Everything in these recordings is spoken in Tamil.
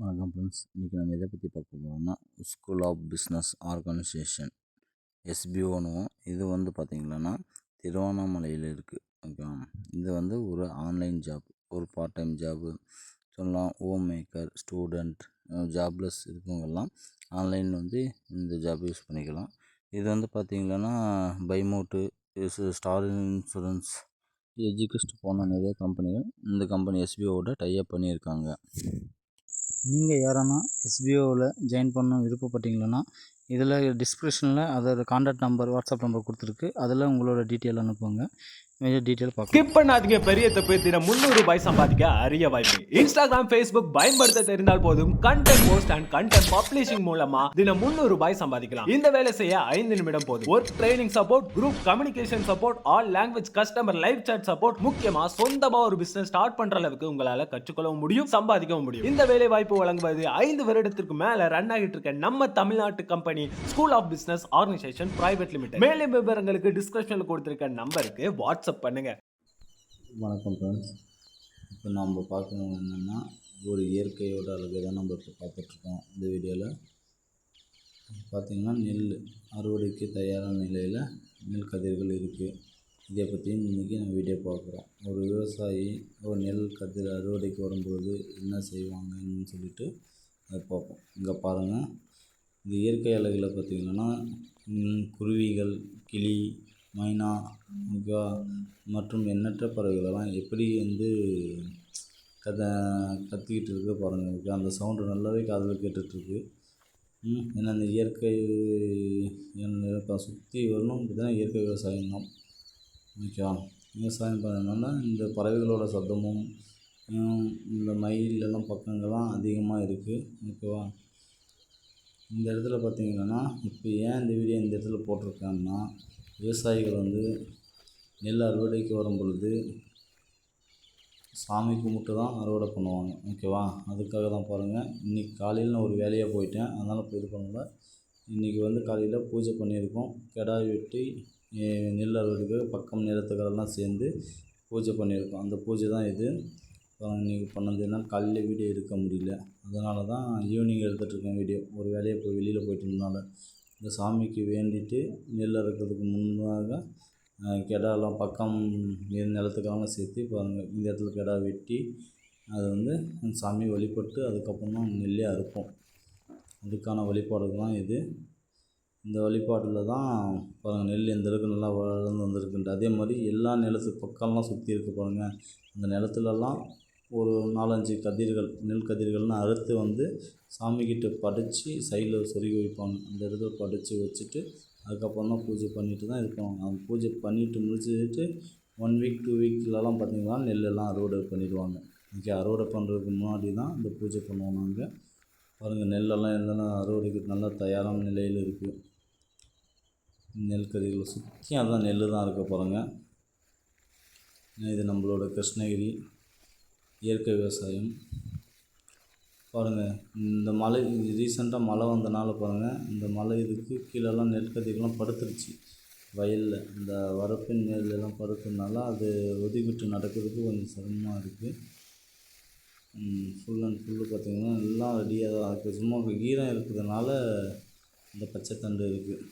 வணக்கம் ஃப்ரெண்ட்ஸ். இன்றைக்கி நம்ம எதை பற்றி பார்க்க போகிறோம்னா ஸ்கூல் ஆஃப் பிஸ்னஸ் ஆர்கனைசேஷன் எஸ்பிஓனுவோம். இது பார்த்திங்கன்னா திருவண்ணாமலையில் இருக்குது. ஓகேவா? இது ஒரு ஆன்லைன் ஜாப், ஒரு பார்ட் டைம் ஜாப்பு சொல்லலாம். Home maker, student, jobless online ஆன்லைன் இந்த ஜாப் யூஸ் பண்ணிக்கலாம். இது பார்த்திங்கன்னா பைமோட்டு, ஸ்டார் இன்சூரன்ஸ், எஜுகேஸ்ட் போன நிறைய கம்பெனிகள் இந்த கம்பெனி எஸ்பிஓவோட டைப் பண்ணியிருக்காங்க. நீங்கள் யாரானா எஸ்பிஓவில் ஜாயின் பண்ண விருப்பப்பட்டீங்களா, இதில் டிஸ்கிரிப்ஷனில் அதோட கான்டாக்ட் நம்பர், வாட்ஸ்அப் நம்பர் கொடுத்துருக்கு. அதில் உங்களோட டீட்டெயில் அனுப்புங்க. மேஜர் டீட்டெயில் பார்க்கலாம். ஸ்கிப் பண்ணாதீங்க. பெரிய தப்பு. தினம் 300 ரூபாய் சம்பாதிக்க அரிய வாய்ப்பு. இன்ஸ்டாகிராம், ஃபேஸ்புக் பயன்படுத்த தெரிந்தால் போதும். Content post and content publishing மூலமா தினம் 300 ரூபாய் சம்பாதிக்கலாம். இந்த வேலை செய்ய 5 நிமிடம் போதும். Work training support, group communication support, all language customer live chat support, முக்கியமா சொந்தமா ஒரு பிசினஸ் ஸ்டார்ட் பண்ற அளவுக்கு உங்களால கற்றுக்கொள்ளவும் முடியும், சம்பாதிக்கவும் முடியும். இந்த வேலை வாய்ப்பு வழங்குவது 5 வருடத்திற்கு மேல ரன் ஆகிட்டு இருக்க நம்ம தமிழ்நாட்டு company school of business organisation private limited. மேலும் விவரங்களுக்கு டிஸ்கிரிப்ஷன்ல கொடுத்திருக்க நம்பருக்கு வாட்ஸ்அப் பண்ணுங்க. வணக்கம் ஃப்ரெண்ட்ஸ். இப்போ நம்ம பார்க்கணும் என்னென்னா, ஒரு இயற்கையோட அழகை தான் நம்ம இப்போ பார்த்துட்ருக்கோம். இந்த வீடியோவில் பார்த்திங்கன்னா நெல் அறுவடைக்கு தயாரான நிலையில் நெல் கதிர்கள் இருக்குது. இதை பற்றியும் இன்றைக்கி நம்ம வீடியோ பார்க்குறோம். ஒரு விவசாயி ஒரு நெல் கதிர் அறுவடைக்கு வரும்போது என்ன செய்வாங்கன்னு சொல்லிட்டு அதை பார்ப்போம். இங்கே பாருங்கள், இந்த இயற்கை அழகில் பார்த்திங்கன்னா குருவிகள், கிளி, மைனா மற்றும் எண்ணற்ற பறவைகளெல்லாம் எப்படி கத்திக்கிட்டு இருக்கு பாருங்கள். அந்த சவுண்டு நல்லாவே காதில் கேட்டுட்ருக்கு. ஏன்னா இந்த இயற்கை இப்போ சுற்றி வரணும் பார்த்தீங்கன்னா இயற்கை விவசாயம் தான். ஓகேவா? விவசாயம் பண்ணதுனால இந்த பறவைகளோட சத்தமும் இந்த மயிலெல்லாம் பக்கங்கள்லாம் அதிகமாக இருக்குது. ஓகேவா? இந்த இடத்துல பார்த்திங்கன்னா இப்போ ஏன் இந்த வீடியோ இந்த இடத்துல போட்டிருக்காங்கன்னா, விவசாயிகள் நெல் அறுவடைக்கு வரும் பொழுது சாமி கும்பிட்டு தான் அறுவடை பண்ணுவாங்க. ஓகேவா? அதுக்காக தான் பாருங்கள். இன்றைக்கி காலையில் நான் ஒரு வேலையாக போயிட்டேன், அதனால் இப்போ இது பண்ணல. இன்றைக்கி காலையில் பூஜை பண்ணியிருக்கோம். கிடாய் வெட்டி நெல் அறுவடைக்கு பக்கம் நிலத்துக்கெல்லாம் சேர்ந்து பூஜை பண்ணியிருக்கோம். அந்த பூஜை தான் இது. இன்றைக்கி பண்ணதுன்னா காலையில் வீடியோ எடுக்க முடியல, அதனால தான் ஈவினிங் எடுத்துகிட்ருக்கேன் வீடியோ. ஒரு வேலையை போய் வெளியில் போயிட்டு இருந்தனால இந்த சாமிக்கு வேண்டிட்டு நெல் அறுக்கிறதுக்கு முன்பாக கெடாலாம் பக்கம் நிலத்துக்காக சேர்த்து பாருங்கள். இந்த இடத்துல கெடா வெட்டி அது சாமி வழிபட்டு அதுக்கப்புறம் தான் நெல்லே அறுப்போம். அதுக்கான வழிபாடு தான் இது. இந்த வழிபாட்டில் தான் பாருங்கள் நெல் எந்த அளவுக்கு நல்லா வளர்ந்து வந்திருக்குன்ட்டு. அதே மாதிரி எல்லா நிலத்து பக்கம்லாம் சுற்றி இருக்க பாருங்கள். அந்த நிலத்துலலாம் ஒரு 4-5 கதிர்கள், நெல் கதிர்கள்னு அறுத்து சாமிக்கிட்ட படைச்சி சைடில் சொருகி வைப்பாங்க. அந்த இடத்துல படைச்சி வச்சுட்டு அதுக்கப்புறம் தான் பூஜை பண்ணிவிட்டு தான் இருப்பாங்க. அந்த பூஜை பண்ணிவிட்டு முடிச்சுட்டு 1 வீக் 2 வீக்லலாம் பார்த்திங்கன்னா நெல்லெல்லாம் அறுவடை பண்ணிவிடுவாங்க. இன்றைக்கி அறுவடை பண்ணுறதுக்கு முன்னாடி தான் இந்த பூஜை பண்ணுவோம் நாங்கள். பாருங்கள் நெல்லெல்லாம் எல்லாம் அறுவடைக்கு நல்லா தயாரான நிலையில் இருக்குது. நெல் கதிர்களை சுற்றி அதான் நெல் தான் இருக்க பாருங்கள். இது நம்மளோட கிருஷ்ணகிரி இயற்கை விவசாயம். பாருங்கள், இந்த மழை ரீசெண்டாக மழை வந்தனால பாருங்கள், இந்த மழை இதுக்கு கீழெல்லாம் நெல் கதிரெலாம் படுத்துருச்சு வயலில். இந்த வரப்பின் நெல்லெல்லாம் படுத்துறதுனால அது ஒதுக்கிட்டு நடக்கிறதுக்கு கொஞ்சம் சிரமமாக இருக்குது. ஃபுல் அண்ட் ஃபுல்லு பார்த்திங்கன்னா எல்லாம் ரெடியாக தான் இருக்குது. சும்மா ஈரம் இருக்கிறதுனால இந்த பச்சை தண்டு இருக்குது,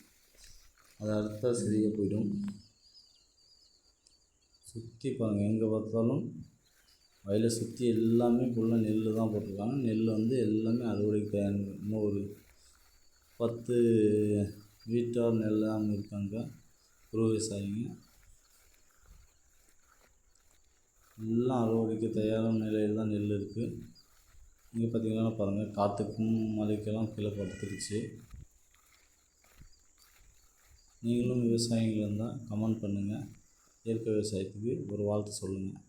அதை அறுத்தா சரியாக போயிடும். சுற்றி பாருங்கள், எங்கே பார்த்தாலும் வயலை சுற்றி எல்லாமே ஃபுல்லாக நெல் தான் போட்டிருக்காங்க. நெல் எல்லாமே அறுவடைக்கு தயார். இன்னும் ஒரு 10 வீட்டார் நெல்லாம் இருக்காங்க குறு விவசாயிங்க. எல்லாம் அறுவடைக்கு தயாரான நிலையில் தான் நெல் இருக்குது. இங்கே பார்த்திங்கன்னா பாருங்கள், காற்றுக்கும் மழைக்கெல்லாம் கீழே படுத்துருச்சு. நீங்களும் விவசாயிகள் இருந்தால் கமெண்ட் பண்ணுங்கள். இயற்கை விவசாயத்துக்கு ஒரு வாழ்த்து சொல்லுங்கள்.